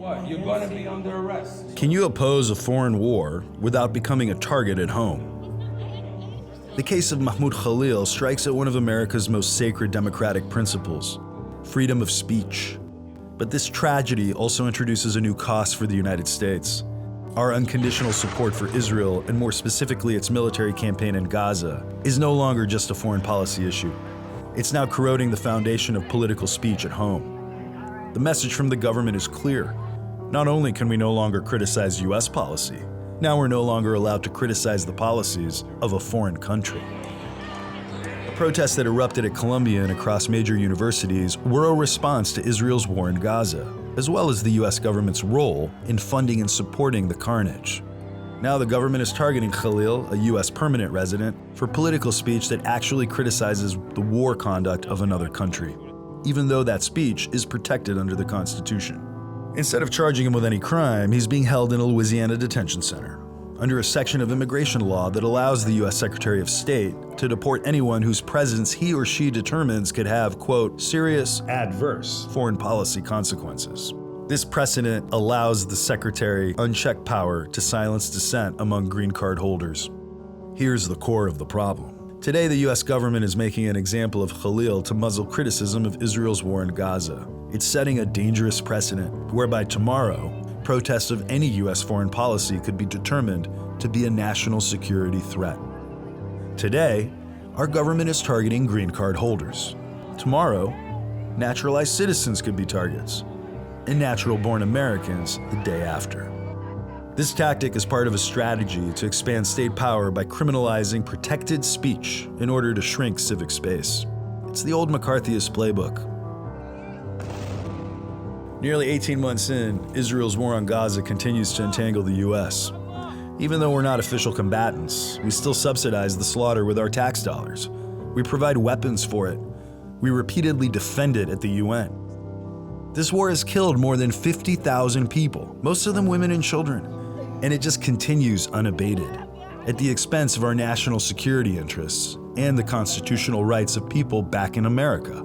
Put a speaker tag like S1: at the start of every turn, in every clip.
S1: What? You're gonna be under arrest.
S2: Can you oppose a foreign war without becoming a target at home? The case of Mahmoud Khalil strikes at one of America's most sacred democratic principles, freedom of speech. But this tragedy also introduces a new cost for the United States. Our unconditional support for Israel, and more specifically its military campaign in Gaza, is no longer just a foreign policy issue. It's now corroding the foundation of political speech at home. The message from the government is clear. Not only can we no longer criticize US policy, now we're no longer allowed to criticize the policies of a foreign country. The protests that erupted at Columbia and across major universities were a response to Israel's war in Gaza, as well as the US government's role in funding and supporting the carnage. Now the government is targeting Khalil, a US permanent resident, for political speech that actually criticizes the war conduct of another country, even though that speech is protected under the Constitution. Instead of charging him with any crime, he's being held in a Louisiana detention center, under a section of immigration law that allows the US Secretary of State to deport anyone whose presence he or she determines could have, quote, serious, adverse foreign policy consequences. This precedent allows the Secretary unchecked power to silence dissent among green card holders. Here's the core of the problem. Today, the US government is making an example of Khalil to muzzle criticism of Israel's war in Gaza. It's setting a dangerous precedent whereby tomorrow, protests of any US foreign policy could be determined to be a national security threat. Today, our government is targeting green card holders. Tomorrow, naturalized citizens could be targets, and natural-born Americans the day after. This tactic is part of a strategy to expand state power by criminalizing protected speech in order to shrink civic space. It's the old McCarthyist playbook. Nearly 18 months in, Israel's war on Gaza continues to entangle the US. Even though we're not official combatants, we still subsidize the slaughter with our tax dollars. We provide weapons for it. We repeatedly defend it at the UN. This war has killed more than 50,000 people, most of them women and children, and it just continues unabated, at the expense of our national security interests and the constitutional rights of people back in America.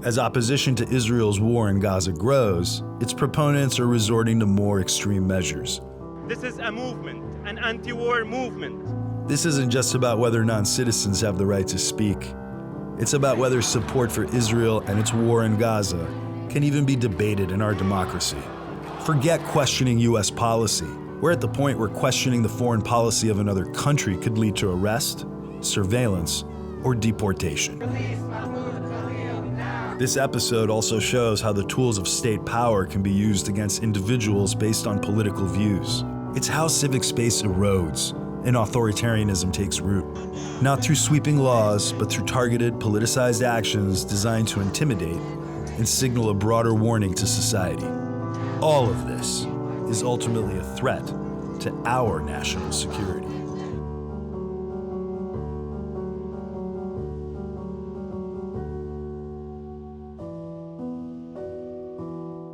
S2: As opposition to Israel's war in Gaza grows, its proponents are resorting to more extreme measures.
S3: This is a movement, an anti-war movement.
S2: This isn't just about whether non-citizens have the right to speak. It's about whether support for Israel and its war in Gaza can even be debated in our democracy. Forget questioning US policy. We're at the point where questioning the foreign policy of another country could lead to arrest, surveillance, or deportation. This episode also shows how the tools of state power can be used against individuals based on political views. It's how civic space erodes and authoritarianism takes root. Not through sweeping laws, but through targeted, politicized actions designed to intimidate and signal a broader warning to society. All of this is ultimately a threat to our national security.